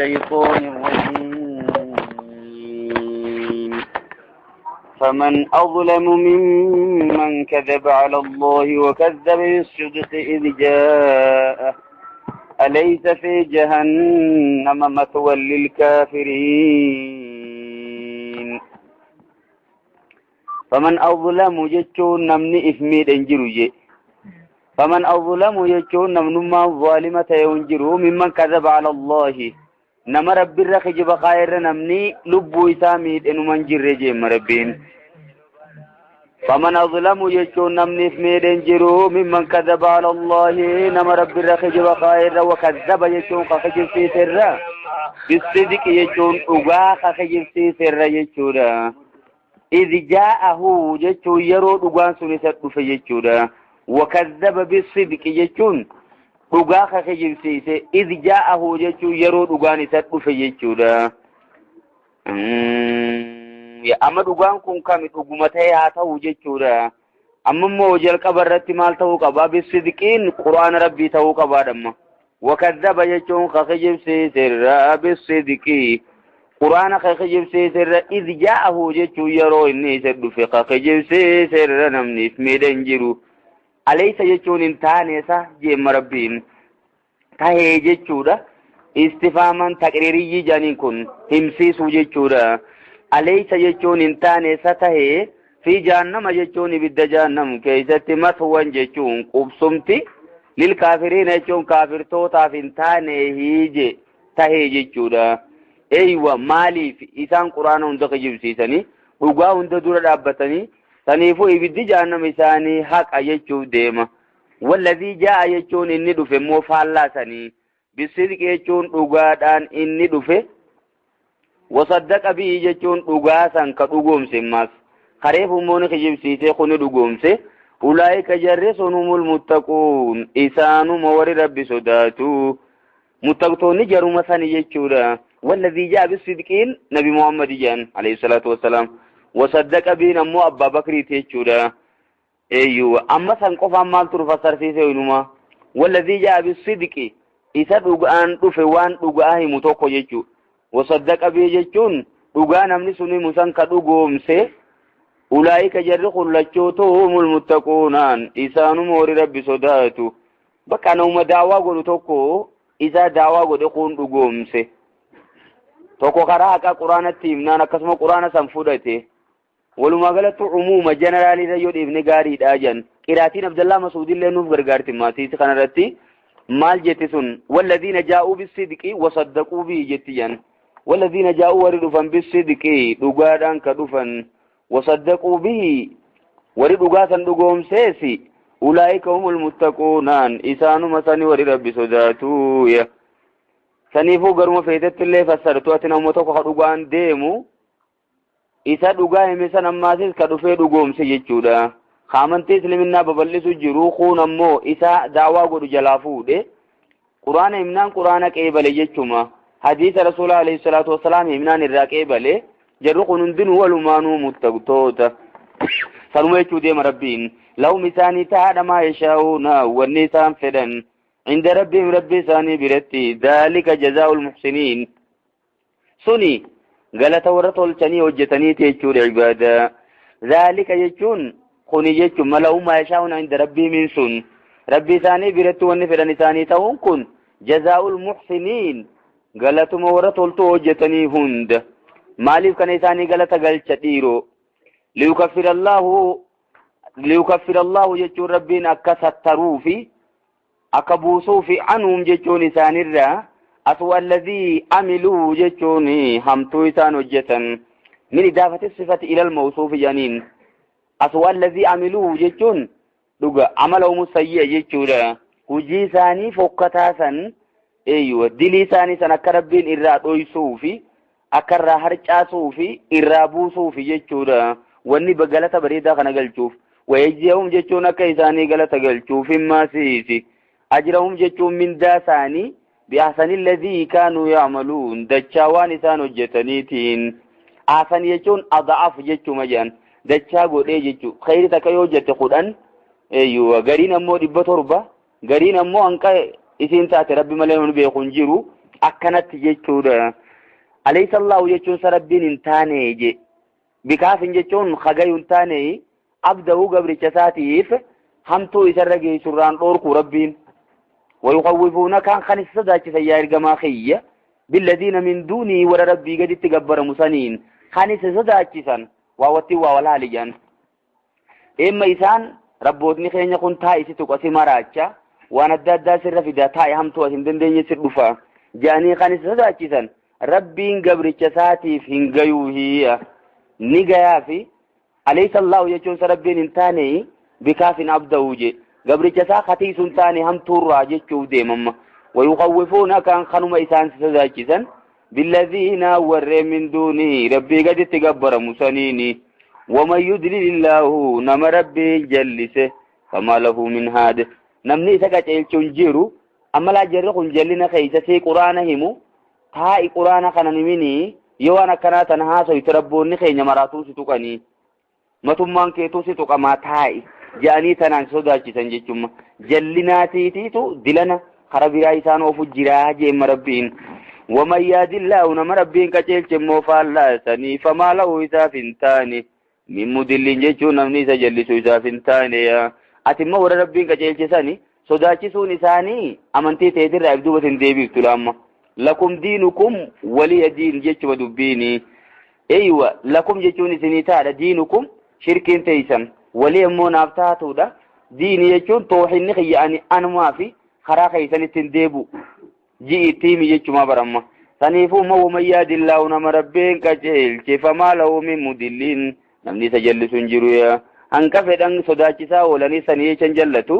الشيطان الرجيم فمن أظلم ممن كذب على الله وكذب بالصدق إذ جاءه أليس في جهنم مثوى للكافرين فمن أظلم يجون نمني إثمي دنجروجي فمن أظلم يجون نمنما ظالمة ينجرو ممن كذب على الله نما رب الرخج بخير نمني لبو إساميد إنو منجر رجيم ربين فمن أظلم يجون نمني إثمي دنجرو ممن كذب على الله نما رب الرخج بخير وكذب يجون خخج في سر بالصدق يجون أغا خخج في سر يجون إذ جاءه جتو يرو دغان سنسد فيجودا وكذب بالصدق جتون دغا خجيسيسه إذ جاءه جتو يرو دغان سد فيجودا يا أما دغان كون كم دغمتي هاتو جتودا أما موجل قبرت مال تو قبا بالصدقين قرآن ربي تو قبا دم وكذب جتون خجيسيسه بالصدق قرآن خجيب سيسر إذ جاءه جتو يرو إني سد فقه خجيب سيسر نمني اسمي جرو أليس جتون انتاني سا جيم ربين تهي جتو دا استفاما تقريري جانين كن همسيسو جتو دا أليس جتون انتاني سا تهي في جهنم جتون بد جهنم كيست مثوى جتون قبصمتي للكافرين جتون كافر توتا فانتاني هيجي تهي جتو دا أيوة مالي في إنسان قرآن عندك جبسيسني وقا عند دور رابطني تنيفو يبدي جانا مساني حق أيجو ديما والذي جاء يجون إني دفع موفالا سني بالصدق يجون وقادان إني دفع وصدق بي يجون وقاسا كدوغوم سماس خريف موني خجبسيسي خوني دوغوم سي أولئك جرسونهم المتقون إسانو موري ربي صداتو متقطوني جرو مساني يجودا والذي جاء بالصدقين نبي محمد جان عليه الصلاة والسلام وصدق بين أمو أبا بكر تيجودا أيوة أما سنقف أمال ترفسر سيسي ونما والذي جاء بالصدق إذا دقان دفوان دقاه متوقع يجو وصدق بيجون دقان أمني سني مسانك دقوم سي أولئك جرق لجوتهم المتقونان إسانو موري ربي صداتو بكا نوم دعوا قلو توقو إذا دعوا قلو قون دقوم سي tokko karaa akka quraanatti himnaan akkasuma quraana san fudhate walumaa galatti umuma jeneraalii yoo dhiifne gaariidha jan qiraatiin Abdullah Mas'uud illee nuuf gargaarti maatii kanarratti maal jetti sun walladhiina jaa'uu bisidqi wasaddaquu bi jetti jan walladhiina jaa'uu wari dhufan bisidqi dhugaadhaan ka dhufan wasaddaquu bi wari dhugaa san dhugoomseesi ulaa'ika humul muttaquunaan isaanuma sani wari rabbi sodaatu ya saniifuu garuma feetetti illee fassartu ati namoota tokko ka dhugaan deemu isa dhugaa hime san ammaasis ka dhufee dhugoomse jechuudha kaamantii islaaminaa babal'isu jiru kun ammoo isa daawaa godhu jalaa fuudhe quraana himnaan quraana qeebale jechuma hadiisa rasuula alayhi salaatu wassalaam himnaan irraa qeebale jarru kun hundinuu walumaanuu muttaqtoota sanuma jechuu deema rabbiin lahum isaanii tahaadha maa yashaa'uuna wanni isaan fedhan عند ربهم ربي ثاني برتي ذلك جزاء المحسنين سني قالت ورطل تني وجتني تيجور عبادة ذلك يجون خني يجون ملأوا ما يشاءون عند ربي من سن ربي ثاني برتي ونفرني ثاني تون كن جزاء المحسنين قالت ورطل توجتني هند مالف كان ثاني قالت قال تديرو ليكفر الله يجون ربنا كستروفي أكبوسوا في عنهم جتوني سانرا أسوأ الذي عملوا جتوني همتو إسانو جتن من إضافة الصفة إلى الموصوف جانين أسوأ الذي عملوا جتون دوغا عملهم السيئة جتونا هجي ساني فوقتاسا أيوة دلي ساني سنكربين إرادو يسوفي أكرا هرچا صوفي إرابو صوفي جتونا واني بغلطة بريدة خنقل شوف ويجيهم جتونا كيساني غلطة قل شوف ما سيسي أجرهم جتون من داساني بأحسن الذي كانوا يعملون دجاوان إسانو جتنيتين أحسن يجون أضعف جتو مجان دجاغو دي جتو خير تكيو جت قرآن أيوة غرين أمو دبا تربا غرين أمو أنك إسين تاتي ربي مليون بيخون جيرو akkanatti jechuudha. Alaysa Allahu jechuun sarabbiin hin taane je bikaafin jechuun khagayu hin taane abdahu gabricha isaatiif hamtuu isarra geessurraan dhoorku rabbiin. ويخوفونك عن خنس صداك سيار جماخية بالذين من دوني ولا ربي قد تجبر مسنين خنس صداك سن ووتوا ولا لجان إما إنسان ربوتني خلينا يكون تاي ستوك مراجع وانا دادا سر في دا تاي هم تو اسم دندن يسرفا جاني خنس صداك سن ربي قبر جساتي في هي نجايا في أليس الله يجون ربي انتاني بكاف عبده قبل جسا خطي سلطاني هم تورا جيشو ديمم ويخوفونك عن خنم إسان سزاكسا بالذين ور من دوني ربي قد تقبر مسنيني ومن يدلل الله نم ربي جلسه فما له من هذا نمني سكت إلشون جيرو أما لا جرقون جلنا خيسا سي قرآنهم تاي قرآن خننميني يوانا كانت نهاسو يتربوني خي نمراتو ستوكني متمان كيتو ستوكا ما تاي جاني تنان صداچيسان جچوم جلناتيتيتو دلنا خربيرا إسان وفجرا جيم ربين ومن يهد الله نم ربين كچلچ موفالا سني فما له إسافنتاني من مدلين جچو نمني سجلسو إسافنتاني أتم ور ربين كچلچ سني صداچيسون إساني أمنتي تيدر عبدو بسن ديبي تلام لكم دينكم ولي دين جچو دبيني أيوة لكم جچوني سنيتا دينكم شركين تيسن ولي أمون أفتاتو دا ديني يجون توحيني خياني أنا ما في خرا خيساني تنديبو جي تيمي يجو ما برما سنيفو مو مياد الله ونما ربين كجهل كيفما له من مدلين نمني سجلسون جرويا أنك فدن صداچسا ولني سنيشن جلتو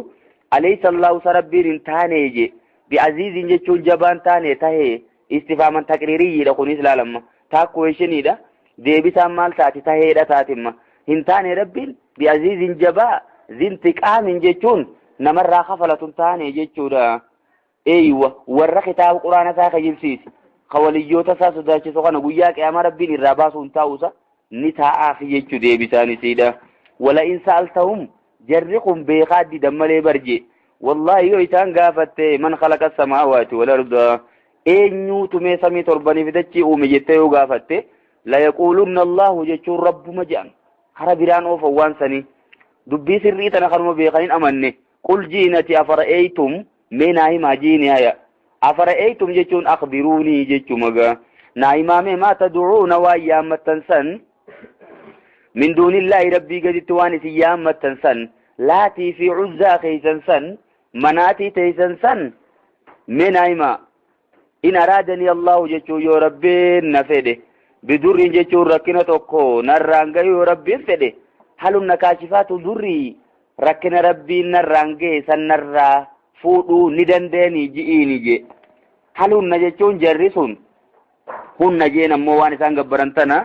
أليس الله سربين انتاني جي بعزيز جيشون جبان تاني تهي استفاما تقريري لكون إسلالما تاكوشني دا ديبسا مال تاتي تهي دا تاتي هنتاني ربين بعزيز جبا ذي انتقام جيشون نمر خفلة تاني جيشون ايوه ور كتاب القرآن ساخ جلسيس خوليوتا ساسو داچي سوغانا قوياك يا ربين الراباسون تاوسا نتا آخي جيشو دي بساني سيدا ولا إن سألتهم جرقهم بيخاد دمالي برجي والله يويتان قافت من خلق السماوات والأرض اينيو تمي سمي ترباني فدتشي اومي جتيو قافت لا يقولون الله جيشو رب مجان خربيران اوفوان سني دبي سريتنا خرمو بيخانين أمني قل جينتي أفرأيتم من ما جيني هيا أفرأيتم جيشون أخبروني جيشو مغا نايمامي ما تدعون وأيام تنسن من دون الله ربي قد تواني سيام تنسن لاتي في عزا خيسنسن مناتي تيسنسن من أيما إن أرادني الله جيشو يو ربي نفده بدر جيشو ركنا توكو نرانغ يو ربي فده هل النكاشفات دري ركنا ربي نرانغ سنرى فودو ندندني جئيني جي هل النجيشون جرسون هن نجينا مواني سانغ برانتنا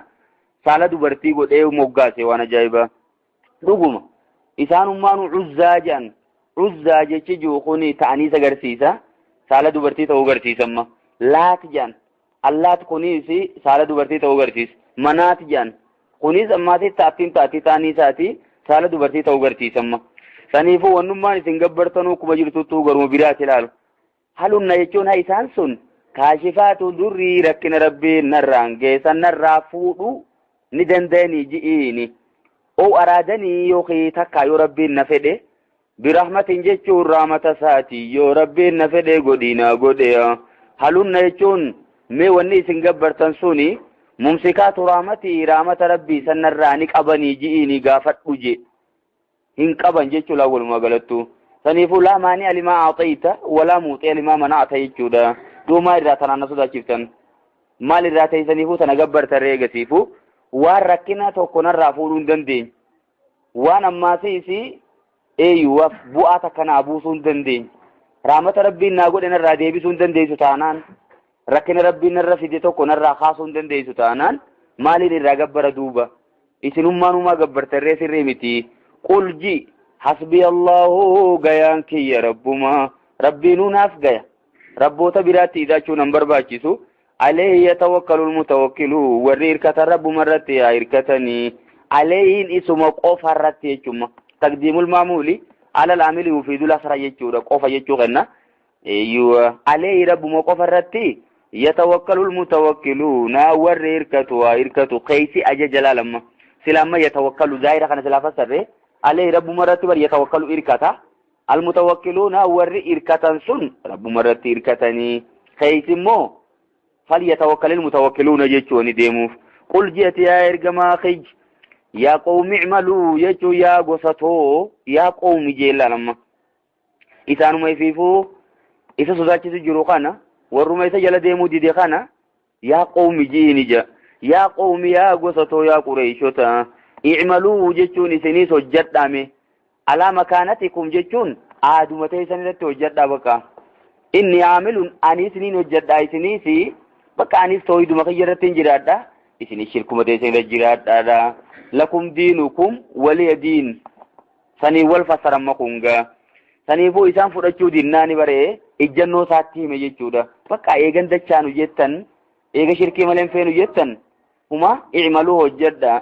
سالة دبرتي قد ايو موغاسي وانا جايبا دوغما إسانو مانو عزاجان عزاجي چجو خوني تعنيسا غرسيسا سالة دبرتي تو غرسيسا ما لات جان اللات خونيسي سالة دبرتي تو غرسيس منات جان خونيس اماتي تاتين تاتي تانيساتي سالة دبرتي تو غرسيسا ما سنيفو ونماني سنگبرتنو كبجرتو تو غرمو براتي لالو هلو نيچون هاي سانسون كاشفاتو دري ركن ربي نرانجي سنرى فودو ندندني جئيني او ارادني يوخي تكا يو ربي نفده برحمة جيشون رامة ساتي يو ربي نفده قدينا قديا هلون نيشون مي وني سنگبرتن سوني ممسكات رامتي رامة ربي سنرانك ابني جئيني غافت بجي هنك ابن جيشو لاول مغلطو سنيفو لا مانع لما أعطيت ولا موطئ لما منعت يجودا دو ما إراتنا نسودا شفتن مال إراتي سنيفو سنقبر تريغ سيفو وان ركنا توقنا الرافورون دندين وان أما سيسي ايوه بؤاتا كان أبوسون دندين رامة ربي ناقود ان الراديبي سون دندين ستانان ركنا ربي نرفيدي توقنا الراخاسون دندين ستانان مالي للرقبر دوبا إسنمان ما قبر تريسي ريمتي قل جي حسبي الله غيانك يا ربما ربي نوناف غيا ربوتا براتي إذا شو نمبر باچيسو عليه يتوكل المتوكل ورير كترب مرتي عيركتني عليه اسم قوف الرتي يجمع تقديم المعمولي على العامل يفيد الأسرى يجورا قوف يجوغنا ايوه عليه رب موقف الرتي يتوكل المتوكلون ور إركتوا قيسي أجل لما سلام يتوكل زائر خنا سلافة سر عليه رب مرتب يتوكل إركتا المتوكلون ور إركتا سن رب مرتب إركتني قيسي مو فليتوكل المتوكلون جيتشوني ديمو قل جيت يا إرجما خج يا قوم اعملوا يجو يا قصتو يا قوم جيلا لما إسانو ما يفيفو إسا سوزاتي سجرو خانا ورما إسا جل ديمو دي خانا يا قوم جيني جا يا قوم يا قصتو يا قريشوتا اعملوا جيتشوني سنيس وجد دامي على مكانتكم جيتشون آدو متى سنيس وجد دابكا إني عامل أني سنين وجد داي سنيسي بكا أني سويدو مخيرتين جرادا إسني شركو متى سنيس جرادا لكم دينكم ولي دين سني والفسر مكونغا سني فو إسان فرأيو ديناني بري إجنو ساتي مجيشودا فكا إيغن دچانو جتن إيغا شركي ملين فينو جتن هما اعملوه جدا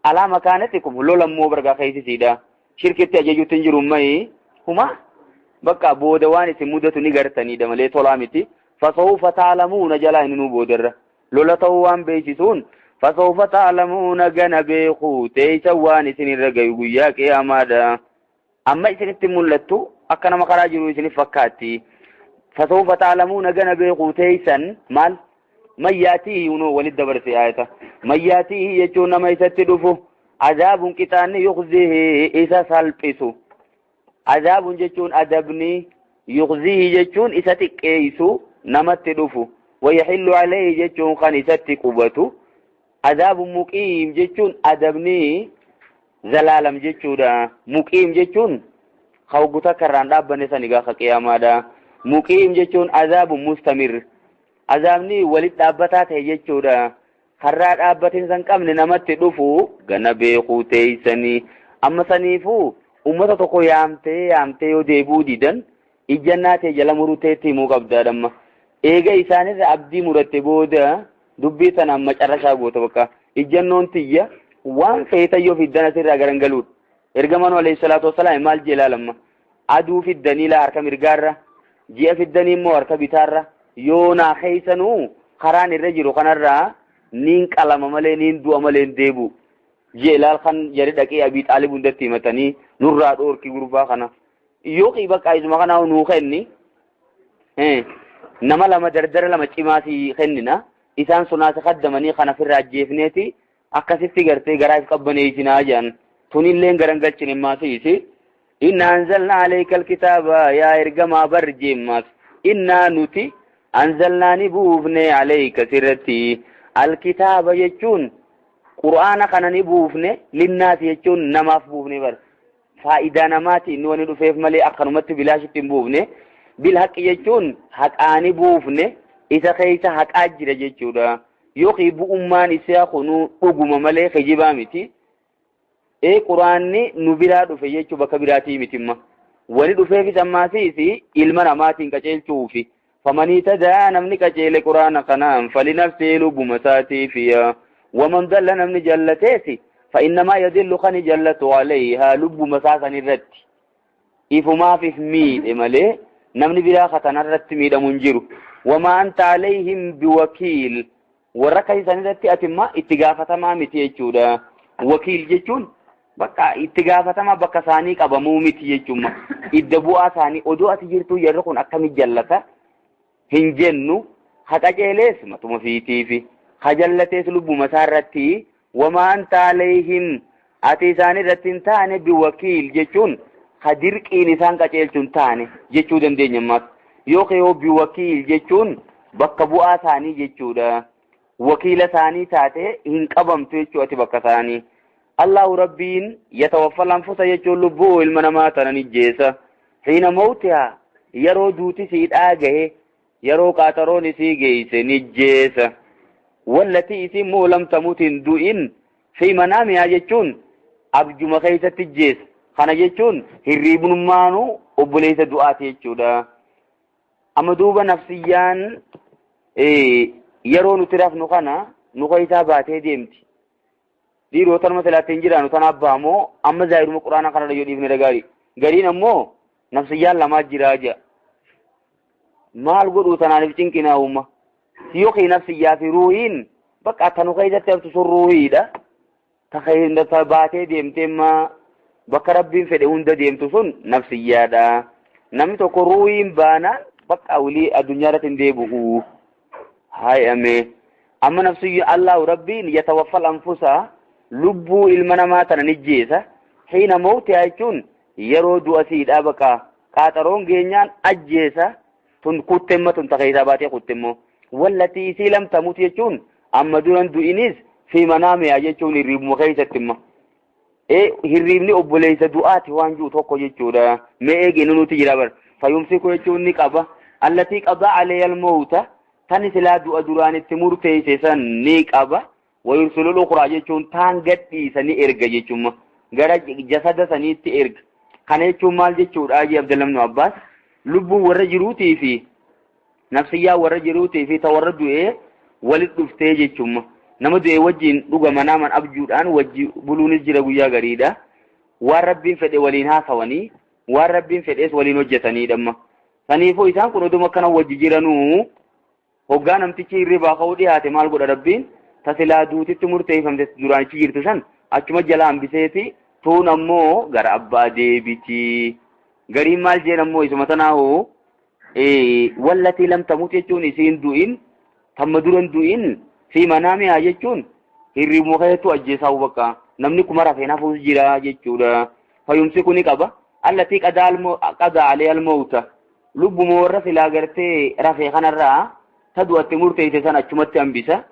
على مكانتكم لولا موبرغا خيسي سيدا شركة تأجيجو تنجرو مي هما بكا بودواني سمودة نغرتني دمالي طولامتي فسوف تعلمون جلائن نبودر لولا توان بيشتون فسوف تعلمون جنبيخو تيسواني سنين رقايو قياك يا مادا أما إسن استمولتو أكنا مقراجرو إسن فكاتي فسوف تعلمون جنبيخو تيسن مال من ياتيه ينو ولد دبر في آية من ياتيه يجون ما يستدفو عذاب كتاني يخزيه إسا سالبسو عذاب جتون أدبني يخزيه جتون إسا تكيسو نمت دفو ويحل عليه جتون خانسة قبتو عذاب مقيم جتون أدبني زلالم جتون مقيم جتون خوغتا كران رابني سنغاخ قياما دا مقيم جتون عذاب مستمر عذابني ولد دابتات جتون خرات دابتين سنقمن نمت دفو غنبيخو تيسني أما سنيفو ummata tokko yaamtee yoo deebuu didan ijjannaatee jala muruteetti muu qabdaa damma eega isaanirra abdii muratte booda dubbii sana amma carrashaa goota bakka ijjannoon tiyya waan feetayyoo fiddan asirraa garangaluudha ergamaan alayhi salaatu wassalaam maal jee ilaalamma aduu fiddanii laa harka mirgaarra ji'a fiddanii immoo harka bitaarra yoo naa keeysanuu karaan irra jiru kanarraa niin qalama malee niin du'a malee hin deebu جلال خان جريد أكيد أبيت علي بندتي متني نور رادور كي غربا خنا يوكي بقى إذا ما كنا ونوخني نما لما دردر لما تيماسي خننا إنسان سناس خدمني خنا في الرجيف نيتي أكاسي تيجرتي جرايف كبني جناجان توني لين جرنجت شنماسي يسي إن أنزلنا عليك الكتاب يا إرجما برجيماس إننا نتي أنزلنا نبوفني عليك سرتي الكتاب يجون قرآن خنني بوفني للناس يجون نماف بوفني بر فائدة نماتي نواني دفيف ملي أخنمت بلاش تنبوفني بالحق يجون حق آني بوفني إذا خيسا حق أجر يجون يوخي بؤمان إسياخنو أقوم ملي خجبامتي قرآني نبرا دفي يجو بكبراتي متما ولي دفيف سماسيسي إلما نماتي كجيل توفي فمن يتدى نمني كجيل قرآن خنام فلنفسي لب مساتي فيها ومن ضل نمني جلتيسي فإنما يدل خني جلت عليها لب مساسا الرد إفما في ميد إمالي نمني بلا خطنا الرد ميد منجر وما أنت عليهم بوكيل وركي سندتي أتما اتقافة ما متيجودا وكيل جيجون بكا اتقافة ما بكا سانيك أبمو متيجوما إدبوا ساني أدو أتجرتو يرقون أكامي جلتا هنجنو حتى جيليس ما تم في تيفي خجلتي سلب مسارتي وما أنت عليهم أتيساني رتين تاني بوكيل جيشون خدرك إنسان كجيلشون تاني جيشو دندين يمات يوخيو بوكيل جيشون بكبوا ثاني جيشو دا وكيل ثاني تاتي هنقبم تيشو أتي بك ثاني الله ربين يتوفى الأنفس يجو لبو المنامات نجيسا حين موتها يرو دوتي سيد آجه يرو قاتروني سيجيس نجيسا والتي اسمه لم تموت دوئن في منامها جتون أبجو مخيسة تجيس خانا جتون هريبن مانو وبليس دعاتي جتودا أما دوبا نفسيان يرو نتراف نخانا نخيسة باتي ديمتي ديرو ترمى ثلاثين جرانو تنبامو أما زائرو مقرانا خانا رجو ديبن رغاري غارين أمو نفسيان لما جراجا مال قدو تنالف چنكنا أمه siyooki nafsiyyaa fi ruuhiin bakka tanu keessatti haftu sun ruuhiidha. Ta baatee deemtee ma bakka rabbiin fedhe hunda deemtu sun nafsiyyaadha. Namni tokko ruuhiin baanaan bakka walii addunyaa irratti hin deebi'u. Haayame amma nafsiyyu Allahu rabbiin yatawaffal anfusa lubbuu ilma namaa tana nijjeesa. Hiina mawtihaa jechuun yeroo du'asiidha bakka qaaxaroon geenyaan ajjeesa tun kuttemma tun takeessaa baatee kuttemmoo. Wallatii isii lam tamut jechuun amma duran du'inis fi manaamiyaa jechuun hirriibuma keessatti imma. Hirriibni obboleessa du'aati waan jiru tokko jechuudha. Mee eeginu nuti jira bar. Fayyumsiku jechuun ni qaba. Allatii qadaa alayal mawta tan silaa du'a duraanitti murteesse san ni qaba. Wayursulul ukhraa jechuun taan gadhiisa ni erga jechuudha. Gara jasada saniitti erga. Kana jechuun maal jechuudha Haaji Abdallah ibn Abbaas? Lubbuu warra jiruutii fi nafsiyyaa warra jiruutii fi ta warra du'ee walit dhuftee jechuudha. Nama du'ee wajjin dhugama naaman abjuudhaan wajji buluunis jira guyyaa gariidha. Waan rabbiin fedhe waliin haasawanii waan rabbiin fedhees waliin hojjetanidha. Saniifuu isaan kun oduma kana wajji jiranuu hoggaa namtichi hirribaa ka'uu dhiyaate maal godha rabbiin? Tasilaa duutitti murteeffamte duraanichi jirtu san achuma jala hambiseeti tuun ammoo gara abbaa deebiti. Gariin maal jeen ammoo isuma tanaa'u wallatii lam tamut jechuun isiin du'in tamma duran du'in fi manaamiyaa jechuun hirribuma keessattuu ajjeesaa bakka namni kuma rafeen hafuus jira jechuudha. Fayyumsi kuni qaba. Allatii qadaa alayal mawta lubbuma warra silaa gartee rafee kanarraa ta du'atti murteesse san achumatti hambisa.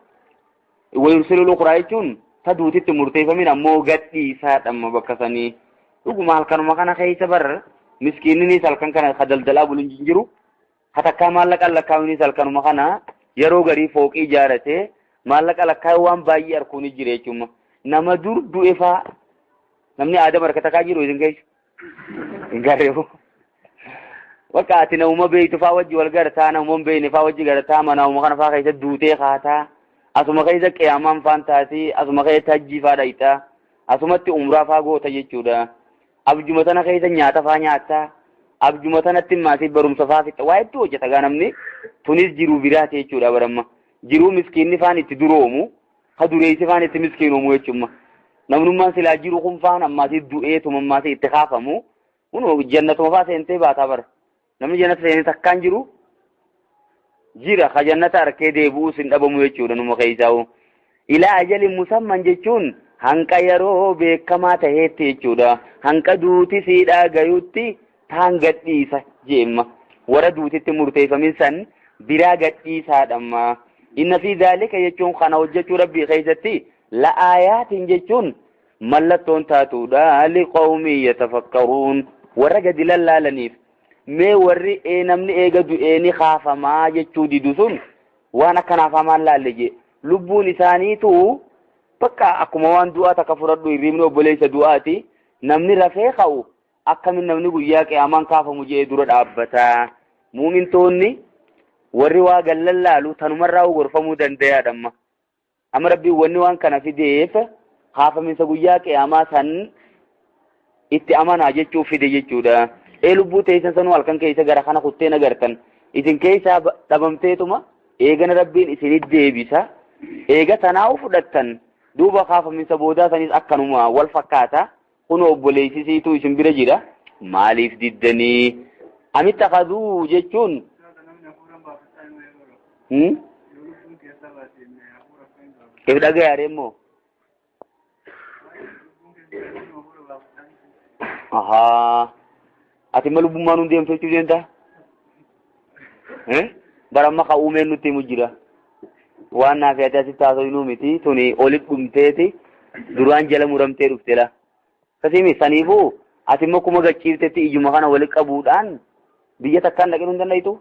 Wayursilul ukhraa jechuun ta duutitti murteeffamin ammoo gadhiisaadhamma bakka sanii. Dhuguma halkanuma kana keessa bar miskiinninis halkan kana ka daldalaa buluun jiru. Hatakkaa maallaqa lakkaa'uunis halkanuma kana yeroo garii fooqii ijaarate maallaqa lakkaa'uu waan baay'ee arguun jira jechuudha. Nama dur du'e faa namni aadama harka takaa jiru isin keessa. Hin garreefu. Bakka ati namuma beektu faa wajji wal gartaa namuma beekne faa wajji gartaa manuma kana faa keessa duutee kaataa. Asuma keessa qiyaamaan faan taati asuma keessa hajjii faa dhayitaa asumatti umraa faa goota jechuudha. Abjuma tana keessa nyaata faa nyaataa. Abjuma tanatti maatii barumsa faa fixa waa hedduu hojjeta gaa namni tunis jiruu biraati jechuudha baramma. Jiruu miskiinni faan itti duroomu ha dureessi faan itti miskiinoomu jechuudha. Namnummaan silaa jiru kun faan ammaatii du'eetuma ammaatii itti kaafamu kun jannatuma faa seentee baataa bara. Namni jannata seenee takkaan jiru jira ka jannata arkee deebi'uus hin dhabamu jechuudha numa keessaa'u. Ilaa ajalin musamman jechuun hanqa yeroo beekamaa taheetti jechuudha. Hanqa duuti siidhaa gayutti taan gadhiisa jeemma. Warra duutitti murteeffamin san biraa gadhiisaadhamma. Inna fi dhaalika jechuun kana hojjechuu rabbii keessatti la'aayaatiin jechuun mallattoon taatuudha liqawmii yatafakkaruun warra gadi lallaalaniif. Mee warri namni eega du'eeni kaafamaa jechuu didu sun waan akkanaaf hamaan laalle je lubbuun isaaniitu bakka akkuma waan du'aa takka fudhadhu hirribni obboleessa du'aati namni rafee ka'u akkamin namni guyyaa qiyaamaan kaafamu jee dura dhaabbata. Muumintoonni warri waa gallallaalu tanumarraa gorfamuu danda'aadhamma. Amma rabbiin wanni waan kana fideef kaafaminsa guyyaa qiyaamaa san itti amanaa jechuu fide jechuudha. Lubbuu teessan sanuu halkan keessa gara kana kuttee nagartan isin keessaa dhabamteetuma eegana rabbiin isinit deebisa. Eega tanaa fudhattan duuba kaafaminsa boodaa sanis akkanuma wal fakkaata. Kun obboleessisiitu isin bira jira. Maaliif diddanii? Amitti akaduu jechuun if dhagayaare immoo ati ma lubbummaan hundi deemtu jechuu deemtaa? Baramma ka uumeen nutti himu jira. Waan naaf yaadde asitti haasofnuu miti tuni olit dhumteeti duraan jala muramtee dhuftela. Kasimi saniifuu ati immoo kuma gachiiftetti ijuma kana walitti qabuudhaan biyya takkaan dhaqinuu hin dandeettu?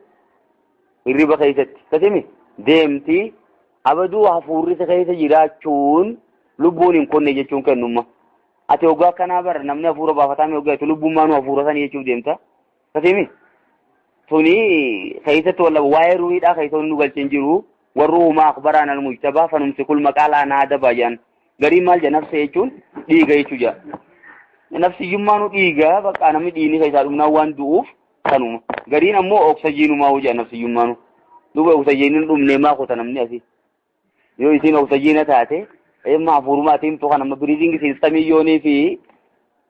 Hirriba keessatti. Kasimi deemti abaduu hafuurri keessa jiraachuun lubbuun hin kunne jechuun kennumma. Ati hoggaa akkanaa bara namni hafuura baafataa hoggaa itti lubbummaan hafuura sanii jechuuf deemta. Kasimi tuni keessatti walla waa'ee ruuhiidhaa keessatti nu galcheen jiru warri uumaa akbaraan almujtabaa fanumsi kul maqaalaa naada baay'aan garii maal jedha nafsa jechuun dhiiga jechuudha. Nafsiyyummaanu dhiiga bakka namni dhiini keessaa dhumnaan waan du'uuf kanuma. Gariin ammoo oksijiinumaa hojjaa nafsiyyummaanu. duba oksijiniin dhumne maa kota namni asii yoo isin oksijina taate emma afurumaatiin to kana breathing system yoonii fi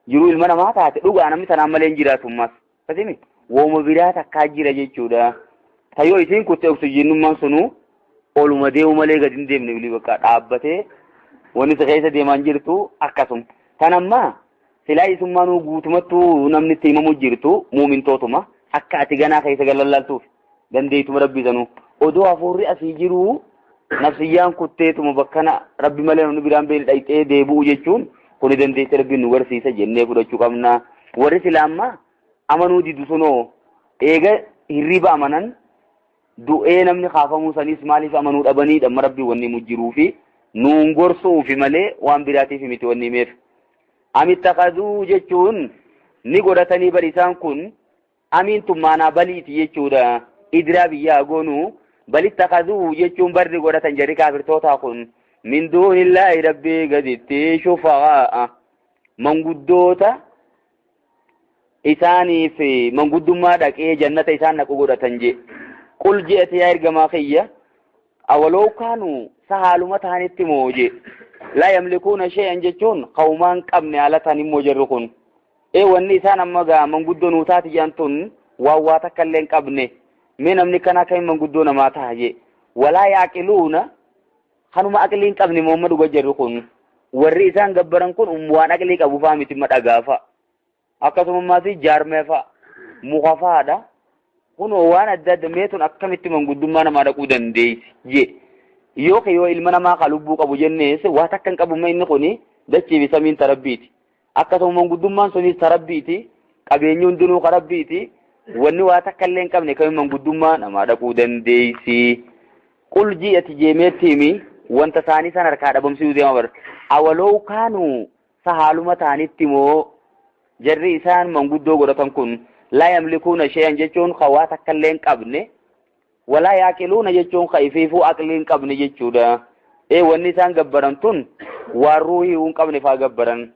jiru ilma namaa taate dhugaa namni sanaan malee jiraatummas fasimi wooma biraa takkaa jira jechuudha tayo isin kutte oksijinummaan sunu oluma deemu malee gadi hin deemne bilii bakka dhaabbatee wanni keessa deemaan jirtu akkasum tanamma silaa isummaanuu guutumattuu namni itti himamu jirtu muumintootuma akka ati ganaa keessa galallaltuuf dandeeytuma rabbii sanuu odoo hafuurri asii jiru nafsiyyaan kutteetuma bakkana rabbi malee namni biraan beela dhayxee deebi'u jechuun kuni dandeeyte rabbiin nu barsiisa jennee fudhachuu qabna warri silaamma amanuu didu sunoo eega hirriba amanan du'ee namni kaafamuu sanis maaliif amanuu dhabanii dhamma rabbii wanni mujjiruu fi nuun gorsuufi malee waan biraatiif miti wanni himeef amittakaduu jechuun ni godhatanii bari isaan kun amiintummaanaa baliiti jechuudha idraa biyyaa goonuu balittakaduu jechuun barri godhatan jarri kaafirtootaa kun min duunillaahi rabbii gaditti shufa'aa manguddoota isaaniif manguddummaa dhaqee jannata isaan naqu godhatan je qul je'ati yaa ergamaa kiyya awaloo kaanuu sahaaluma ta'anitti mooje laa yamlikuuna shay'an jechuun qawmaan qabne haala ta'an immoo jarri kun wanni isaan amma gaa manguddoo nuu taati jedhan tun waa takka illee hin qabne mee namni kanaa kan manguddoo namaa ta'a je walaa yaaqiluuna kanuma aqlii hin qabne moomma dhuga jarri kun warri isaan gabbaran kun waan aqlii qabu faa miti madhagaafa akkasumammaas jaarmeefa mukafaadha kun waan adda adda meetun akkamitti manguddummaa namaa dhaquu dandeessi je yoo ilma namaa ka lubbuu qabu jennees waa takka hin qabumma inni kuni dachii fi samiin tarabbiiti akkasuma manguddummaan sunis tarabbiiti qabeenyi hundinuu karabbiiti wanni waa takka illee hin qabne kan manguddummaa namaa dhaquu dandeessi qul ji'ati jeemeettimi wanta isaanii san harkaa dhabamsiisuu deema bar awaloo kaanuu sahaaluma ta'anitti moo jarri isaan manguddoo godhatan kun laa yamlikuuna shay'an jechuun waa takka illee hin qabne walaa yaaqiluuna jechuun kaifiifuu aqlii hin qabne jechuudha wanni isaan gabbaran tun waan ruuhii hin qabne faa gabbaran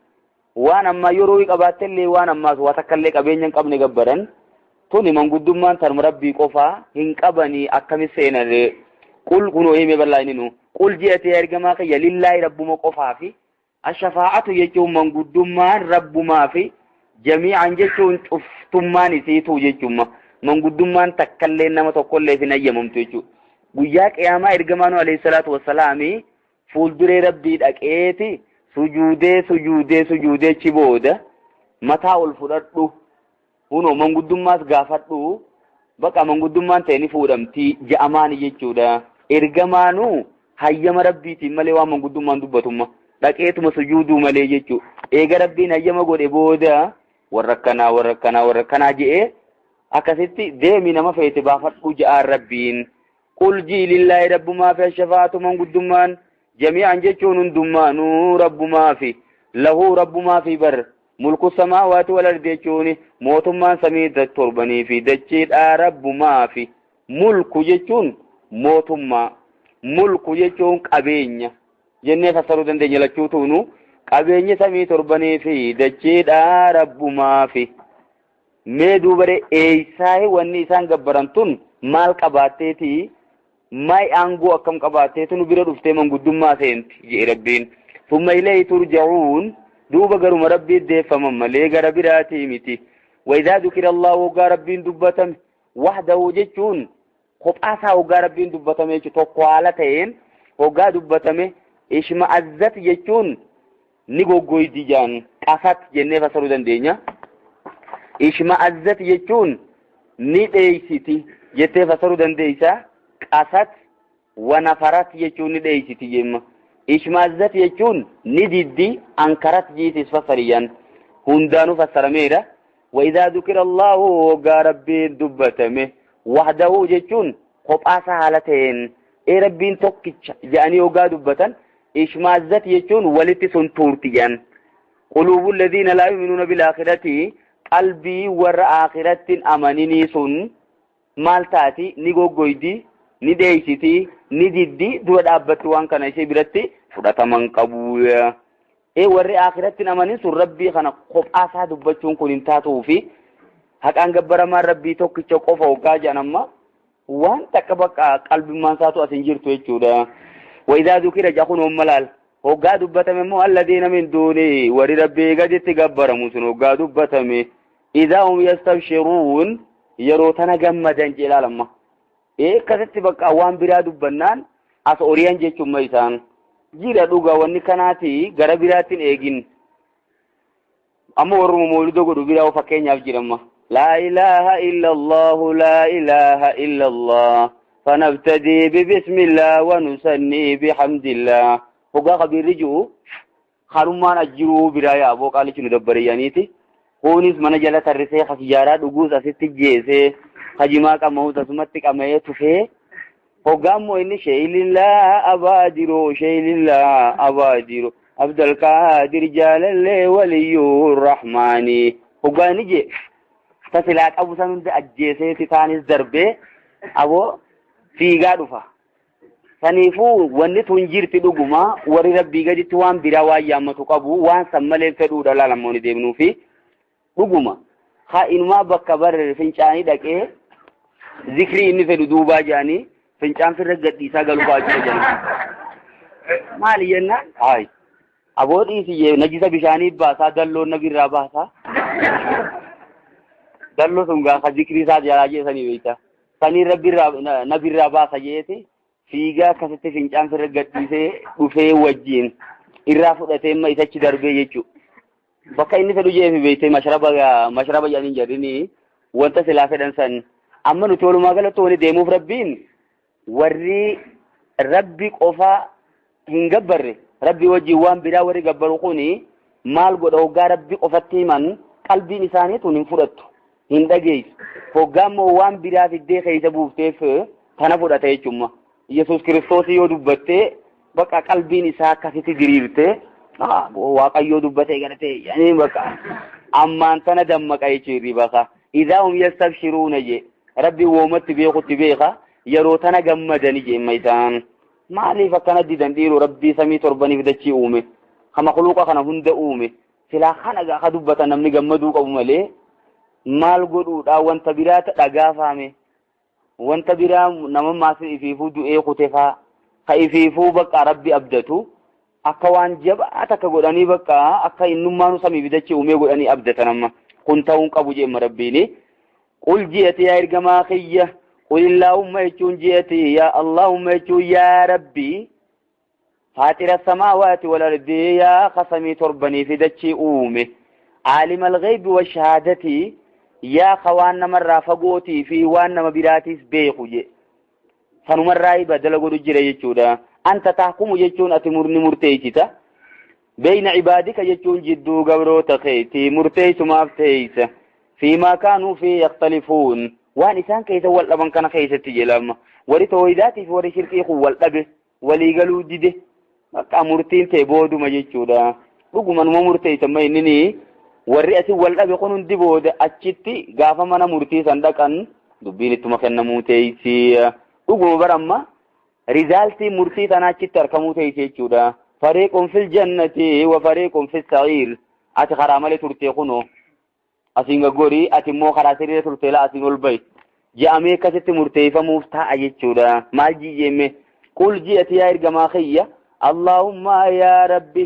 waan ammaa yoo ruuhii qabaattellee waan ammaas waa takka illee qabeenya hin qabne gabbaran tuni manguddummaan tarma rabbii qofaa hin qabanii akkamis seenaree qul kunoo hime bal'aaninu qul je'ati ergamaa kiyya lillaahi rabbuma qofaa fi ashafaa'atu jechuun manguddummaan rabbumaa fi jamii'an jechuun cuftummaan isiituu jechuun manguddummaan takkallee nama tokkollee hin ayyamamtu jechuudha. Guyyaa qiyaamaa ergamaanu alayhi salaatu wassalaami fuulduree rabbii dhaqeeti sujuudee chi booda mataa ol fudhadhu hunoo manguddummaas gaafadhu baqa manguddummaan ta'e ni fuudhamti ja'amaani jechuudha. Ergamaanu hayyama rabbiitiin malee waan manguddummaan dubbatumma dhaqeetuma sujuuduu malee jechuudha. Eega rabbiin hayyama godhe booda warra kanaa je'ee akkasitti deemi nama feete baafadhu ja'aan rabbiin qul ji'i lillaahi rabbumaa fi ashafaatu manguddummaan jamii'an jechuun hundummaanuu rabbumaa fi lahu rabbumaa fi bar mulku samaawaati wal ardi jechuun mootummaan samii torbanii fi dachiidhaa rabbumaa fi mulku jechuun mootummaa mulku jechuun qabeenya jennee fassaruu dandeenya lachuutuunu qabeenya samii torbanii fi dachiidhaa rabbumaa fi mee duubare eeysaa wanni isaan gabbaran tun maal qabaatteeti maay aangoo akkam qabaatteetu nu bira dhuftee manguddummaa seenti jee rabbiin thumma ilayhi turja'uun duuba garuma rabbii deeffaman malee gara biraatii miti وإذا ذكر الله وقال ربين دبتم وحده جتون قطعها وقال ربين دبتم تقوالتين وقال دبتم إشما عزت جتون نيغو قوي ديجان قفت جنة فسرودن دينيا إشما عزت جتون نديسيتي جتة فسرودن ديسا قفت ونفرت جتون نديسيتي جمع إشما عزت جتون نديدي أنكرت جيتس فسريان هندانو فسرميرا وإذا ذكر الله وقال ربي دبتمه وحده جتون قبعة حالتين إيه ربين توكيش جاني وقال دبتن إشمازت جتون ولتسون تورتيان قلوب الذين لا يؤمنون بالآخرة قلبي ور آخرة أمانيني سن مالتاتي نيغو قويدي نديسيتي نديدي دود أبتوان كان يشي برتي فرطة من قبوية warri akhiratin amanin sun rabbii kana qophaa dubbachuun kun hin taatu fi haqaan gabbaramaan rabbii tokkicha qofa hoggaa jedhan amma waan takka bakka qalbimmaan isaatu asin jirtu jechuudha. وإذا ذكر جاكون ملال هوغا دبتم الذين من دونه وري ربي قد تغبر موسن هوغا دبتم إذا هم يستبشرون يروتنا جمدا جلال ما كتت بقى وان برا دبنان as oriyan jechuun maisaan jira dhugaa wanni kanaati gara biraatiin eegin amma warruma mawlidoo godhu biraa fakkeenyaaf jiramma laa ilaaha illa allah laa ilaaha illa allah fanabtadi bibismillah wa nusanni bihamdillah hogaa qabirri jiru harummaan ajjiruu biraa yaaboo qaalichi nu dabbariyaniiti kunis mana jala tarrisee khasiyaaraa dhuguus asitti jeesee hajimaa qamahuus asumatti qamee tufee hogaammo inni sheelillah abaadiro sheelillah abaadiro abdul qadir jalalle waliyur rahmani hogaani je tasilaa qabu san hunda ajjeeseeti taanis darbee abo fiigaa dhufa saniifuu wanni tun jirti dhuguma warri rabbii gaditti waan biraa waan yaammatu qabu waan san malee fedhuudha laalamooni deemnuufi dhuguma haa inumaa bakka barre fincaanii dhaqee zikrii inni fedhu duubaa jaanii fincaan firra gadhiisaa galuu baachuu jedhama maali jenna ay aboodhiisi najisa bishaanii baasaa dalloo nabirraa baasaa dalloo sun gaafa zikrii isaa jalaa jeesanii beektaa sanii nabirraa baasa jeeti fiigaa akkasitti fincaan firra gadhiisee dhufee wajjiin irraa fudhatee amma isachi darbee jechuu bakka inni fedhu jeefi beektee mashraba jedhanii jedhanii wanta silaa fedhan san amma nuti walumaa galatti wani deemuuf rabbiin warri rabbi qofa hin gabbarre rabbi wajji waan biraa warri gabbaru kuni maal godha hoggaa rabbi qofatti himan qalbiin isaanii tun hin fudhattu hin dhageessu hoggaammoo waan biraa fiddee keessa buufteef kana fudhata jechuudha yesus kiristoos yoo dubbattee bakka qalbiin isaa akkasitti diriirte waaqayyoo dubbatee galatee yani bakka ammaan tana dammaqa jechuudha bakka idaa hum yastabshiruuna je rabbi woomatti beekutti beeka yeroo tana gammadani jeemma isaan maaliif akkana didan dhiiroo rabbii samii torbaniif dachii uume kama khuluqa kana hunda uume silaa kana gaafa dubbatan namni gammaduu qabu malee maal godhuudha wanta biraata dhagaafame wanta biraa nama maasii ifiifuu du'ee kutefaa ka ifiifuu bakka rabbi abdatu akka waan jabaa takka godhanii bakka akka innummaanu samiif dachii uume godhanii abdatan amma kun ta'uun qabu jeemma rabbiini qul ji'ati yaa ergamaa kiyya قل اللهم يجون جيتي يا اللهم يجون يا ربي فاطر السماوات والأرض يا خصمي تربني في دتشي أومي عالم الغيب والشهادة يا خوان مرة فقوتي في وان مبراتي سبيخو جي فنمرة بدل قدو جري يجودا أنت تحكم يجون أتمرني مرتيجتا بين عبادك يجون جدو قبرو تخيتي مرتيس مافتيس فيما كانوا فيه يختلفون وان إسان كيسا والأبن كان كيسا تجلما وري تويداتي في وري شركي خو والأبه ولي قالوا ديده مكا مرتين تيبودو مجيشودا رقو من مرتين سمينيني وري أسي والأبه قنون ديبود أجتي غافا منا مرتين سندقان دبين اتمكن نموتيسي رقو مبرما رزالتي مرتين تناجت تركموتيسي جودا فريق في الجنة وفريق في السعير أتي خرامالي ترتيقونو asinga gori ati mo kharasiri turtela asingol bay jaame kasete murtayfa mufta jechuudha maal jiyeme qul ji'ati ya irgama khayya allahumma ya rabbi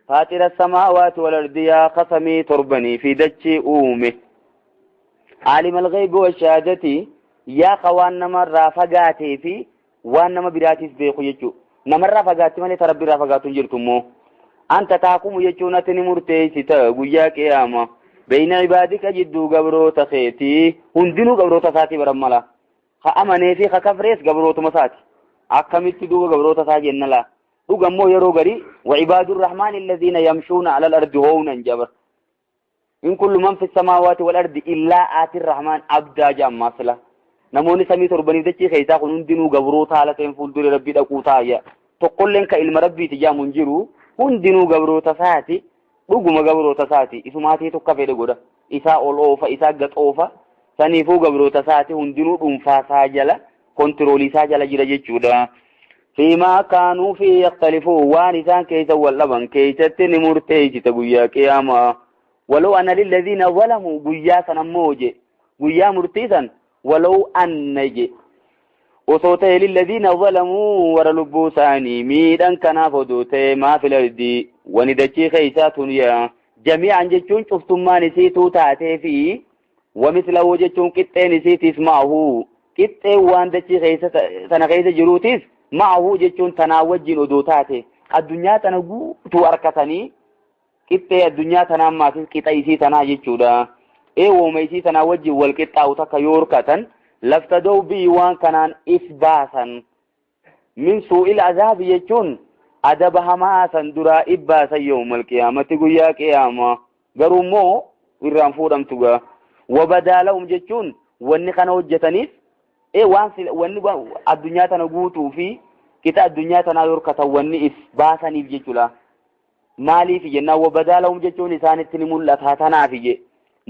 fatira samawati wal ardi ya qasami turbani fi dachi uume alim al ghaib wa shahadati ya qawan namarra fagaati fi waan nama biraatis beeku jechu namarra fagaati male tarabbi ra fagaatu jirtumo anta taakumu jechuuna tani murtaysita guyyaa qiyama بين عبادك جدو قبرو تخيتي هندنو قبرو تساتي برمالا خأمني في خكفريس قبرو تمساتي أكملت دو قبرو تساتي النلا وقمو يرو قري وعباد الرحمن الذين يمشون على الأرض هونا جبر إن كل من في السماوات والأرض إلا آتي الرحمن أبدا جام ماسلا نموني سمي تربني دچي خيتا هندنو قبرو تالتين فولدر ربي دقوتايا تقول لنك إلم ربي تجا منجرو هندنو قبرو تساتي dhuguma gabroota saati isumaati tokko fedhe godha isaa ol oofa isaa gad oofa saniifuu gabroota saati hundinuu dhuunfaa saa jala kontiroolii isaa jala jira jechuudha fiimaa kaanuu fi yaktalifuu waan isaan keessa wal dhaban keessatti ni murteessita guyyaa qiyaamaa walau anna lilladhiina zalamuu guyyaa san ammoo je guyyaa murtiisan walau anna je وصوته للذين ظلموا ورلبوا ثاني ميدان كنا فدوته ما في الأرض وندتشي خيسات يا جميعا جتشون شفتم ما نسيتوا تاتي فيه ومثله جتشون كتة نسيت اسمعه كتة وان دتشي خيسة تنخيسة جروتيس معه جتشون تناوج ودوتاتي الدنيا تنقو تواركتني كتة الدنيا تنام ما في كتة يسي تناجي جودا وميسي تناوج والكتة أو تكيوركتن لفتدوا بي وان كانان إثباتا من سوء العذاب يجون أدبها ما سندرا إباسا يوم القيامة قويا قيامة قرمو إرام فورم تقا وبدا لهم جتون واني كانوا جتنيس واني الدنيا تنقوتوا في كتا الدنيا تنايركتا واني إثباتا نفجتلا مالي في جنة وبدا لهم جتون إسانتني ملتها تنافي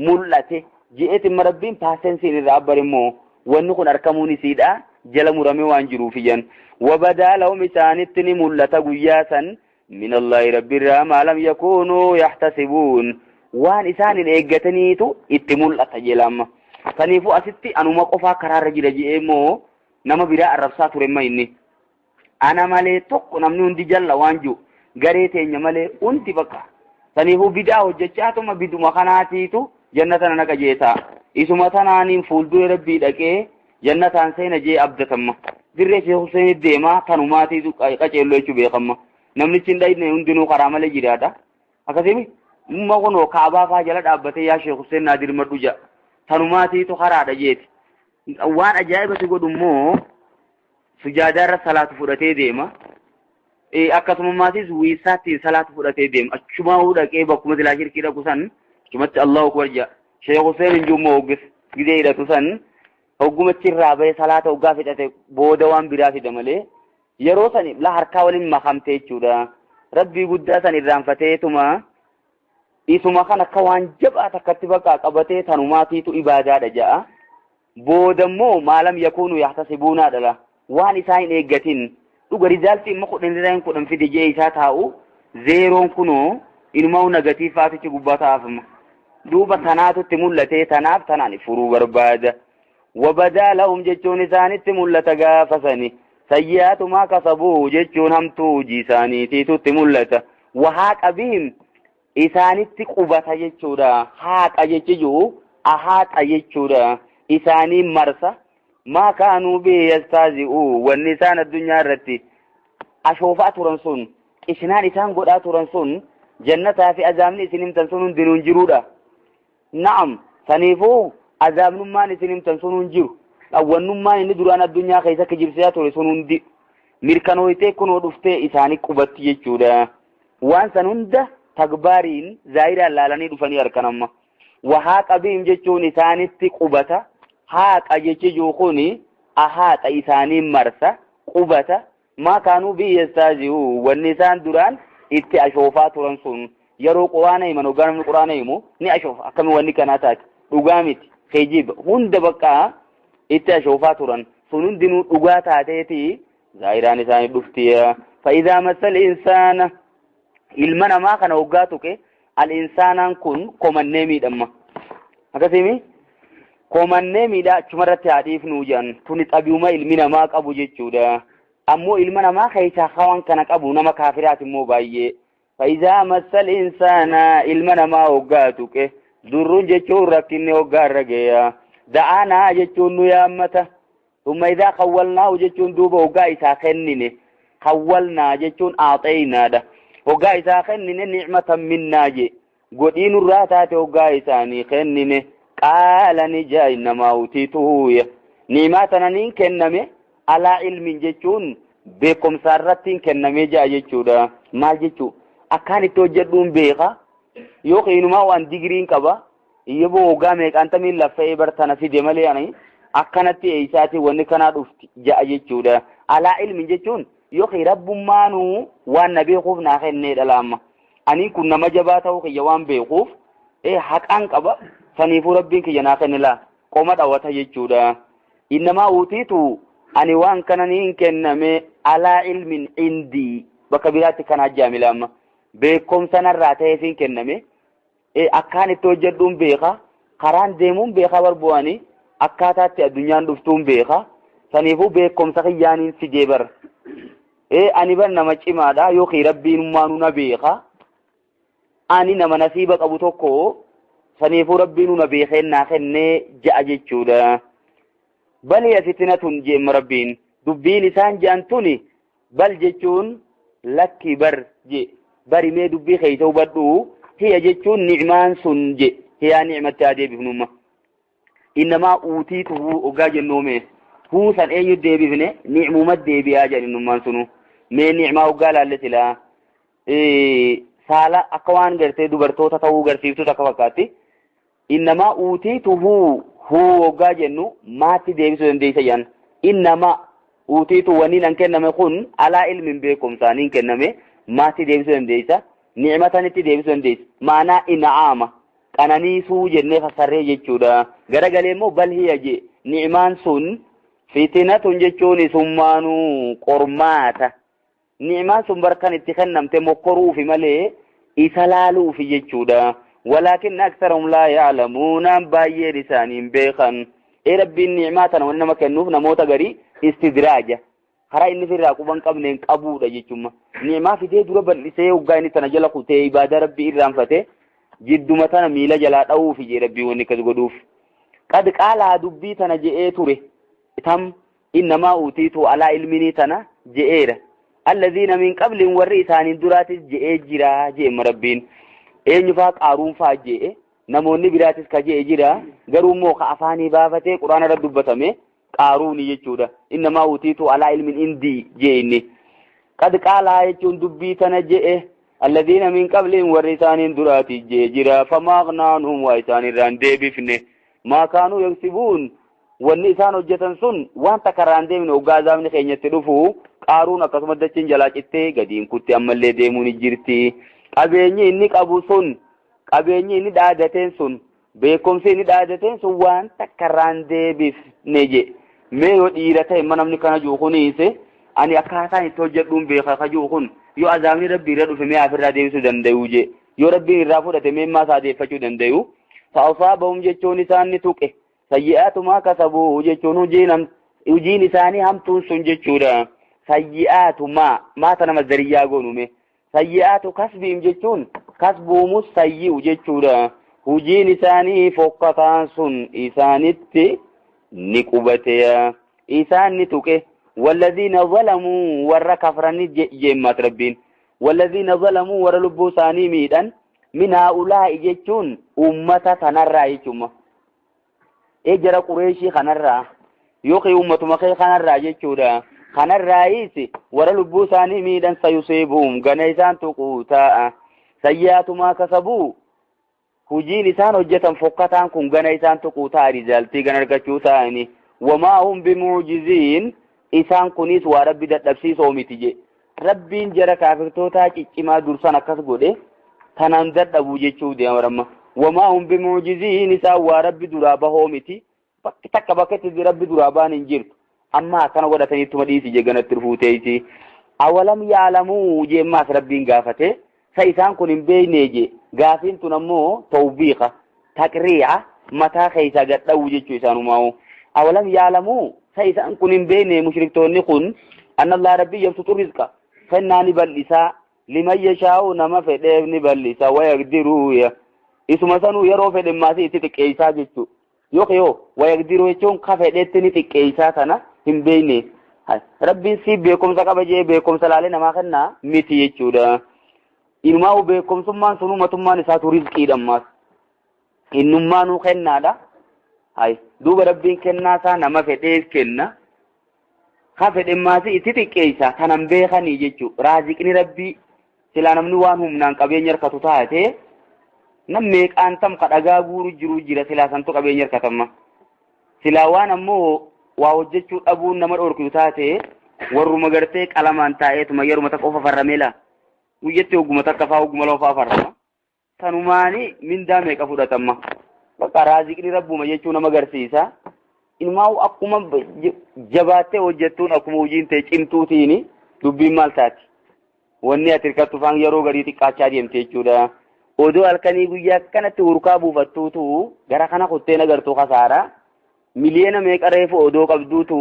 ملته جئت مربين باسن سيني رابر مو ونكون أركموني سيدا جل مرمي وانجرو فيان وبدا لهم إسانتني ملتا قياسا من الله رب ما لم يكونوا يحتسبون وان إسان إيقتنيتو اتملتا جلما فنيفو أستي أنو مقفا كرار رجل جئمو نما براء الربسات رمى إني أنا مالي توق نمنون دي جل وانجو غريتين مالي انتي بقى فنيفو بداو ججاتو ما بدو مخاناتيتو جنة نكا جيتا isuma tanaanin fuuldura rabbii dhaqee jannataan seena jee abdatama dirree Sheekh Hussein deema tanumaatiitu qaceelloo jechuu beekama namnichi hin dhayne hundinuu karaa malee jiraata akkasimi umma kunoo kaabaa faa jala dhaabbatee yaa Sheekh Hussein naa dirmadhu jaa tanumaatiitu karaadha jeeti waan ajaa'ibati godhummoo sujaadaarra salaatu fudhatee deema akkasuma maatis wiisaatti salaatu fudhatee deema achumaa dhaqee bakkuma silaa shirkii dhaqu san achumatti Allahu akbar jaa Sheekh Hussein njummo ogis gidee hidhatu san hoggumatti irraa bahee salaata hoggaa fidhate booda waan biraa fida malee yeroo san la harkaa waliin makamte jechuudha rabbii guddaa san irraanfateetuma isuma kan akka waan jabaa takkatti bakka qabatee tanumaatiitu ibaadaadha ja'a boodammoo maalam yakuunu yahtasibuunaa dhala waan isaa hin eeggatin dhuga rizaaltii imma kudhan fide jee isaa taa'u zeeroon kunoo inumaa negatiifaatichi gubbaa taa'afama دوبا تناتو تمولتي تناف تناني فرو برباد وبدا لهم جتشون إساني تمولتا غافساني سيئات ما كسبوا جتشون همتو جيساني تيتو تمولتا وهاك أبهم إساني تقوبتا جتشودا هاك أجتشجو أهاك أجتشودا إساني مرسا ما كانوا به يستازئوا والنسان الدنيا رتي أشوفات رنسون إشنان إسان قدات رنسون جنة في أزامني سنم تنسون دنون جرودا نعم سنيفو عذاب نمان سنم تنسون جرو أول نمان إن دران الدنيا خيسا كجرسيات ورسون دي مركنويته كنو دفته إساني قبطي يجودا وان سنند تقبارين زائرا لالاني دفني أركنما وهاك أبيهم جيشون إساني تقبطا هاك أجيشي جوخوني أهاك إساني مرسا قبطا ما كانوا بي يستاجهوا والنسان دران إتي أشوفات رنسون yeroo quraana himan ogaanamni quraana himu ni ashoofa akkami wanni kanaa taate dhugaa miti keejiba hunda bakka itti ashoofaa turan sun hundinuu dhugaa taateeti zaahiraan isaanii dhuftiya fa'idaa masal insaana ilma namaa kana hoggaa tuqe al insaanaan kun komannee miidhamma akkasimi komannee miidhaa achumarratti haadhiifnuu jedhan tuni xabiuma ilmi namaa qabu jechuudha ammoo ilma namaa keessaa hawaan kana qabu nama kaafiraati immoo baay'ee فإذا مس الإنسان إلمنا ما وقاتك درون جتشون ركني وقار رقيا دعانا جتشون نيامته ثم إذا خولناه جتشون دوبا وقائسا خنني خولنا جتشون أعطينا ده وقائسا خنني نعمة منا جي قدين الراتات وقائساني خنني قال نجا إنما أوتيته نعماتنا ننكنمي على علم جتشون بكم سارتين كنمي جا جتشون ما جتشون akkaan itti hojjedhuun beeka yookiin inumaa waan digiriin qaba iyyaboo hoggaa meeqaantamiin laffa'ee bartana fide malee ani akkanatti eeysaatii wanni kanaa dhufti ja'a jechuudha alaa ilmin jechuun yookiin rabbummaanuu waan na beekuuf naa kennee dhalaamma ani kun nama jabaa ta'uu kiyya waan beekuuf haqaan qaba saniifuu rabbiin kiyya naa kenne laa qoma dhawata jechuudha innamaa uutiitu ani waan kana niin kenname alaa ilmin indii bakka biraatti kanaa jaamilaamma beekumsa narraa ta'eefiin kenname akkaan itti hojjedhuun beeka karaan deemuun beeka barbu'anii akkaataatti addunyaan dhuftuun beeka saniifuu beekumsa kiyyaaniin si jeebar ani bar nama cimaadha yookiin rabbiin ummaanuu na beeka ani nama nasiiba qabu tokko saniifuu rabbiin na beekeen naa kennee ja'a jechuudha. bal hiya fitnatun jeemma rabbiin dubbiin isaan je'an tuni bal jechuun lakki bar je barimee dubbii keeysa hubadhu hiya jechuun ni'maan sun je hiyaa ni'matti haa deebifnumma innamaa uutiituhu ogaa jennoome huu san eenyu deebifne ni'mumat deebiyaa jedhinummaan sunu mee ni'maa ogaa laalle silaa saala akka waan gartee dubartoota ta'uu garsiiftu takka fakkaatti innamaa uutiituhu huu ogaa jennu maatti deebisuu dandeeysa jedhan innamaa uutiitu waniin an kenname kun alaa ilmin beekumsaaniin kenname maatti deebisuu dandeeysa ni'matanitti deebisuu dandeeysa maanaa in'aama qananiisuu jennee fassarree jechuudha garagalee immoo bal hiya je ni'maan sun fitnatun jechuun summaanuu qormaata ni'maan sun barkan itti kennamte mokkoruufi malee isa laaluufi jechuudha walakin aktharuhum laa ya'lamuuna baay'een isaaniin beekan rabbiin ni'maa tana wanni nama kennuuf namoota garii istidraaja karaa inni firraa quban qabneen qabuudha jechuudha ni'maa fidee dura bal'isee hoggaa inni tana jala kutee ibaadaa rabbii irraanfate jidduma tana miila jalaa dha'uufi jee rabbii wanni akkas godhuuf qad qaalaa dubbii tana je'ee ture tam innamaa uutiitu alaa ilminii tana je'eera alladhiina min qabliin warri isaaniin duraatis je'ee jira je'emma rabbiin eenyu faa qaaruun faa je'e namoonni biraatis ka je'e jira garuu immoo ka afaanii baafatee quraana irra dubbatame qaaruuni jechuudha innamaa uutiitu alaa ilmin indii je'inni qad qaalaa jechuun dubbii tana je'e alladhiina min qabliin warri isaaniin duraatis je'e jira famaa agnaanhum waa isaanirraan deebifne maa kaanuu yaksibuun wanni isaan hojjetan sun waan takkarraan deemne hoggaa azaabni keenyatti dhufu qaaruun akkasuma dachiin jalaa cittee gadiin kutti ammallee deemuun jirti qabeenyi inni qabu sun qabeenyi inni dhaadateen sun beekumsi inni dhaadateen sun waan takkarraan deebifne je mee yoo dhiira ta'e ma namni kana jiru kuniise ani akkaataan itti hojjedhuun beeka ka jiru kun yoo azaabni rabbii irra dhufe mee afirraa deebisuu danda'u je yoo rabbiin irraa fudhate mee maa isaa deeffachuu danda'u fa'asaabahum jechuun isaan ni tuqe sayyi'aatu maa kasabuu jechuun hojiin isaanii hamtuun sun jechuudha sayyi'aatu maa tana mazdariyyaa goonume sayyi'aatu kasbiim jechuun kasbuumus sayyi'u jechuudha hojiin isaanii fokkataan sun isaanitti ni qubateya isaan ni tuqe walladhiina zalamuu warra kafrani jeemmat rabbiin walladhiina zalamuu warra lubbuu isaanii miidhan min haa'ulaa'i jechuun ummata tanarraa jechuudha jara qureeshii kanarraa yookiin ummatuma kee kanarraa jechuudha kanarraayis warra lubbuu isaanii miidhan sayuseebuum gana isaan tuquu ta'a sayyi'aatu maa kasabuu hojiin isaan hojjetan fokkataan kun gana isaan tuquu ta'a rizaaltii gana argachuu ta'ani wamaa hum bimuujiziin isaan kunis waa rabbi dadhabsiisoo miti je rabbiin jara kaafirtootaa ciccimaa dursan akkas godhe tanaan dadhabuu jechuu deemaramma wamaa hum bimuujiziin isaan waa rabbi duraa bahoo miti bakki takka bakkatti rabbi duraa baan hin jirtu amma akkana godhataniittuma dhiisi je ganatti dhufuuteeti awalam yaalamuu jeemmaas rabbiin gaafate sa isaan kun hin beekne je gaafiin tun ammoo tawbiiqa taqrii'a mataa keeysaa gadha'uu jechuu isaanumaa'u awalam yaalamuu sa isaan kun hin beekne mushriktoonni kun annallaa rabbii yabsutu rizqa kennaa ni bal'isaa liman yashaa'u nama fedheef ni bal'isa wayaqdiruu isuma sanuu yeroo fedhe maasii itti xiqqeeysaa jechuu yoo wayaqdiruu jechuun ka fedheetti ni xiqqeeysaa tana hin beekne rabbiin si beekumsa qaba jee beekumsa laalee namaa kennaa miti jechuudha ilmaa'u beekumsummaan sun umatummaan isaatu rizqiidhammaas innummaanuu kennaadha duuba rabbiin kennaa isaa nama fedheef kenna ka fedhe maasii itti xiqqeeysaa kanan beekanii jechuu raaziqni rabbii silaa namni waan humnaan qabeenya harkatu taate nam meeqaan tam ka dhagaa guuru jiru jira silaa santu qabeenya harkatamma silaa waan ammoo waa hojjechuu dhabuun nama dhorkitu taate warruma gartee qalamaan taa'eetuma yeruma takka ofa farrameela guyyetti hogguma takka faa hogguma lama faa farrama tanumaani mindaa meeqa fudhatamma bakka raaziqni rabbuma jechuu nama agarsiisa ilmaa'u akkuma jabaattee hojjettuun akkuma hojiin ta'e cimtuutiini dubbiin maal taati wanni ati hirkattu faan yeroo garii xiqqaachaa deemte jechuudha odoo halkanii guyyaa kanatti hurkaa buufattuutu gara kana kuttee nagartuu kasaara miliyoona meeqa reefu odoo qabduutu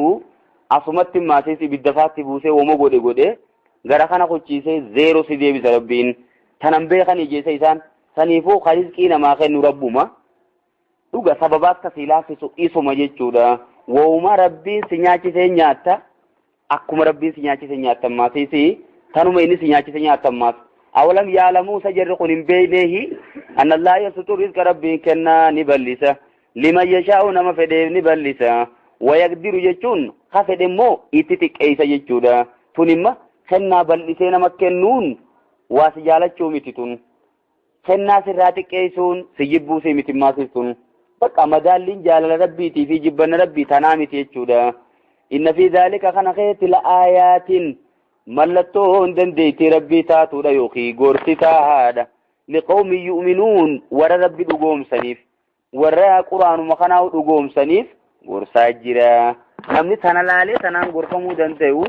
asumatti maasisi biddafaatti buusee woma godhe gara kana qochiisee zeero si deebisa rabbiin tanan beekanii jeessa isaan saniifuu rizqii namaa kennu rabbuma dhuga sababaat kasii laaffisu isuma jechuudha wawuma rabbiin si nyaachisee nyaatta akkuma rabbiin si nyaachisee nyaattan maasisi tanuma inni si nyaachisee nyaattan maas awalam yaalamuu sajarri kun hin beeyneehi anna allaa yasutu rizqa rabbiin kennaa ni ballisa liman yashaa'u nama fedheef ni ballisa wayaqdiru jechuun ha fedhe immoo itti xiqqeeysa jechuudha tunimma kennaa bal'isee nama kennuun waa si jaalachuu miti tun kennaa sirraa xiqqeessuun si jibbuu si miti maasistun bakka madaalliin jaalala rabbiitii fi jibbanna rabbii tanaa miti jechuudha inna fi dhaalika kana keetti la'aayaatiin mallattoo hin dandeettii rabbii taatuudha yookiin gorsi taa'aadha liqawmi yu'minuun warra rabbi dhugoomsaniif warra quraanuma kanaa dhugoomsaniif gorsaa jira namni tana laalee tanaan gorfamuu danda'u